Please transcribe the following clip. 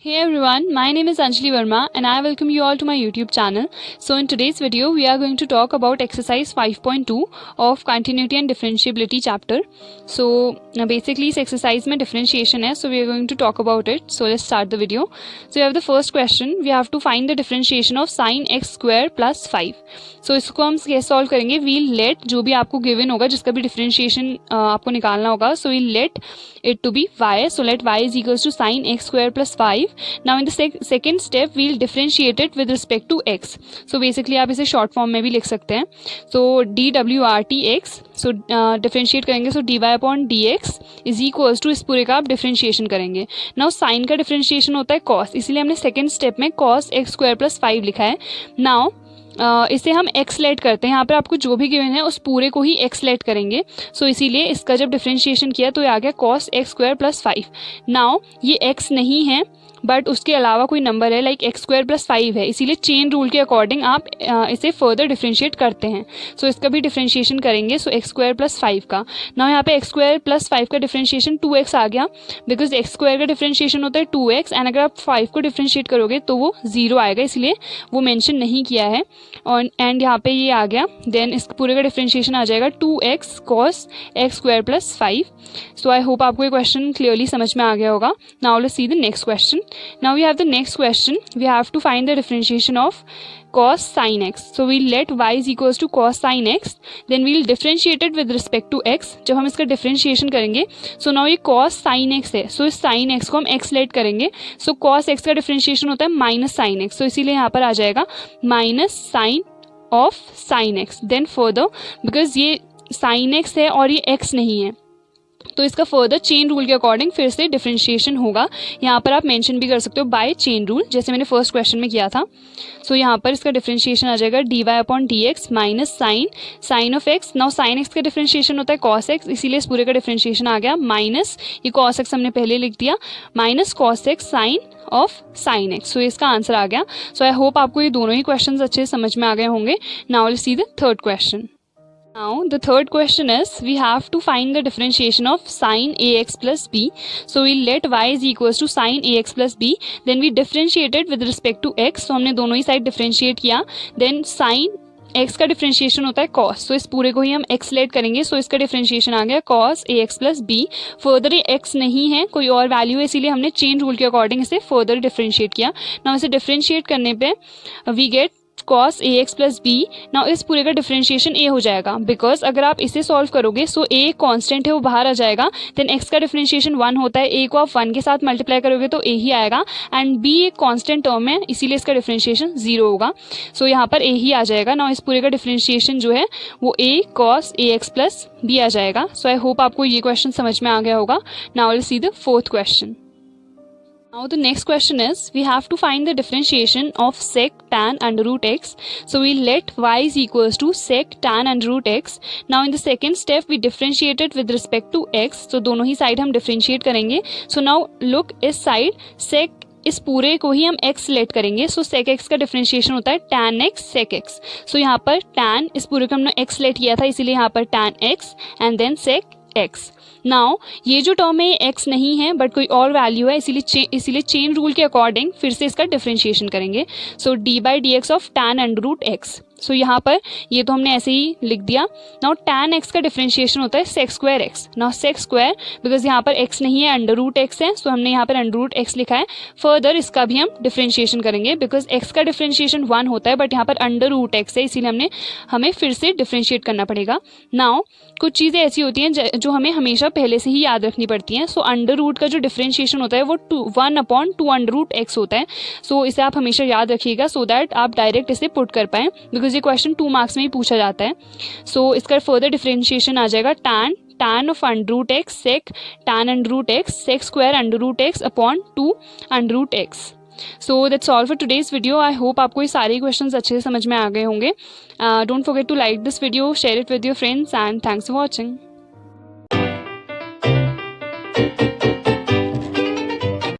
Hey everyone, my name is Anjali Verma and I welcome you all to my YouTube channel. So in today's video, we are going to talk about exercise 5.2 of continuity and differentiability chapter. So basically इस exercise में differentiation है, so we are going to talk about it. So let's start the video. So we have the first question, we have to find the differentiation of sin x square plus 5. So इसको हम कैसे solve करेंगे? We'll let जो भी आपको given होगा, जिसका भी differentiation आपको निकालना होगा, so we'll let it to be y. So let y is equals to sin x square plus 5. Now in the second step we'll differentiate it with respect to x. So basically आप इसे short form में भी लिख सकते हैं. So dwrtx, so differentiate करेंगे, so dy upon dx is equals to इस पूरे का आप differentiation करेंगे. Now sin का differentiation होता है cos, इसलिए हमने second step में cos x square plus 5 लिखा है. Now इसे हम x लेट करते हैं, यहाँ पर आपको जो भी गिवन है उस पूरे को ही x लेट करेंगे. सो इसीलिए इसका जब डिफरेंशिएशन किया तो ये आ गया cos x square plus 5. Now ये x नहीं है बट उसके अलावा कोई नंबर है लाइक एक्स स्क्वायर प्लस 5 है, इसीलिए चेन रूल के अकॉर्डिंग आप इसे फर्दर डिफरेंशिएट करते हैं. सो इसका भी डिफरेंशिएशन करेंगे. सो एक्स स्क्वायर प्लस 5 का ना यहाँ पे एक्स स्क्वायर प्लस 5 का डिफरेंशिएशन 2x आ गया, बिकॉज एक्स स्क्वायर का डिफरेंशिएशन होता है 2x एंड अगर आप 5 को डिफरेंशिएट करोगे तो वो 0 आएगा, इसलिए वो मेंशन नहीं किया है. और एंड यहाँ पे ये आ गया, देन इस पूरे का डिफरेंशिएशन आ जाएगा 2x cos x square plus 5. So I hope आपको ये क्वेश्चन क्लियरली समझ में आ गया होगा. Now let's see the next question. Now we have the next question. We have to find the differentiation of cos sin x. So we'll let y is equals to cos sin x. Then we'll differentiate it with respect to x. जब हम इसका differentiation करेंगे, so now ये cos sin x है, so इस sin x को हम x late करेंगे. So cos x का differentiation होता है minus sin x. So इसीलिए यहाँ पर आ जाएगा minus sin of sin x. Then further, because ये sin x है और ये x नहीं है, तो इसका फर्दर चेन रूल के अकॉर्डिंग फिर से डिफरेंशिएशन होगा. यहाँ पर आप मेंशन भी कर सकते हो बाय चेन रूल, जैसे मैंने फर्स्ट क्वेश्चन में किया था. सो यहाँ पर इसका डिफरेंशिएशन आ जाएगा dy upon dx minus sine of x. Now sine X का डिफरेंशिएशन होता है cos x, इसीलिए इस पूरे का डिफरेंशिएशन आ गया माइनस, ये cos x हमने पहले लिख दिया, minus cos x sine of sine x. So इसका आंसर आ गया. सो आई होप आपको ये दोनों ही क्वेश्चन अच्छे समझ में आ गए होंगे. Now let's see the third question. Now the third question is we have to find the differentiation of sin ax plus b. So we'll let y is equals to sin ax plus b. Then we differentiate it with respect to x. So हमने दोनों ही side differentiate किया. Then sin x का differentiation होता है cos. So इस पूरे को ही हम x लेट करेंगे. So इसका differentiation आ गया cos ax plus b. Further ये x नहीं है, कोई और वैल्यू है, इसीलिए हमने चेन रूल के अकॉर्डिंग इसे further differentiate किया. Now इसे differentiate करने पे we get cos ax plus B. Now इस पूरे का डिफरेंशिएशन a हो जाएगा, बिकॉज अगर आप इसे सॉल्व करोगे सो a कांस्टेंट है वो बाहर आ जाएगा. देन x का डिफरेंशिएशन 1 होता है, a को आप 1 के साथ मल्टीप्लाई करोगे तो a ही आएगा एंड b एक कांस्टेंट टर्म है, इसीलिए इसका डिफरेंशिएशन 0 होगा. सो यहाँ पर a ही आ जाएगा. नाउ इस पूरे का डिफरेंशिएशन जो है वो a cos ax plus b आ जाएगा. सो आई होप आपको ये क्वेश्चन समझ में आ गया होगा. Now let's see the fourth question. Now the next question is we have to find the differentiation of sec tan under root x. So we'll let y is equals to sec tan under root x. Now in the second step we differentiate it with respect to x. So दोनों ही side हम differentiate करेंगे. So now look इस side sec इस पूरे को ही हम x late करेंगे. सो sec x का डिफरेंशिएशन होता है tan x sec x. सो यहाँ पर tan इस पूरे को हमने x लेट किया था, इसीलिए यहाँ पर tan x and then sec x. Now ये जो टर्म है x नहीं है बट कोई और वैल्यू है, इसीलिए चेन रूल के अकॉर्डिंग फिर से इसका डिफरेंशिएशन करेंगे. So d by d x of tan under root x. So यहाँ पर ये तो हमने ऐसे ही लिख दिया. नाउ tan x का डिफरेंशिएशन होता है sec square x. Now sec square because यहाँ पर x नहीं है, अंडर रूट x है, सो हमने यहाँ पर अंडर रूट x लिखा है. फर्दर इसका भी हम डिफरेंशिएशन करेंगे बिकॉज x का डिफरेंशिएशन 1 होता है बट यहाँ पर अंडर रूट x है, इसीलिए हमें फिर से डिफरेंशिएट करना पड़ेगा. नाउ कुछ चीज़ें ऐसी होती हैं जो हमें हमेशा पहले से ही याद रखनी पड़ती हैं. सो अंडर रूट का जो डिफरेंशिएशन होता है वो 1 अपॉन 2 अंडर रूट x होता है. सो इसे आप हमेशा याद रखिएगा सो दैट आप डायरेक्ट इसे पुट कर पाएँ, बिकॉज ये क्वेश्चन 2 मार्क्स में ही पूछा जाता है. सो इसका फर्दर डिफरेंशिएशन आ जाएगा tan of under root x sec tan under root x sec square under root x upon 2 under root x. So that's all for today's video. I hope आपको ये सारे क्वेश्चंस अच्छे से समझ में आ गए होंगे. Don't forget to like this video, share it with your friends and thanks for watching.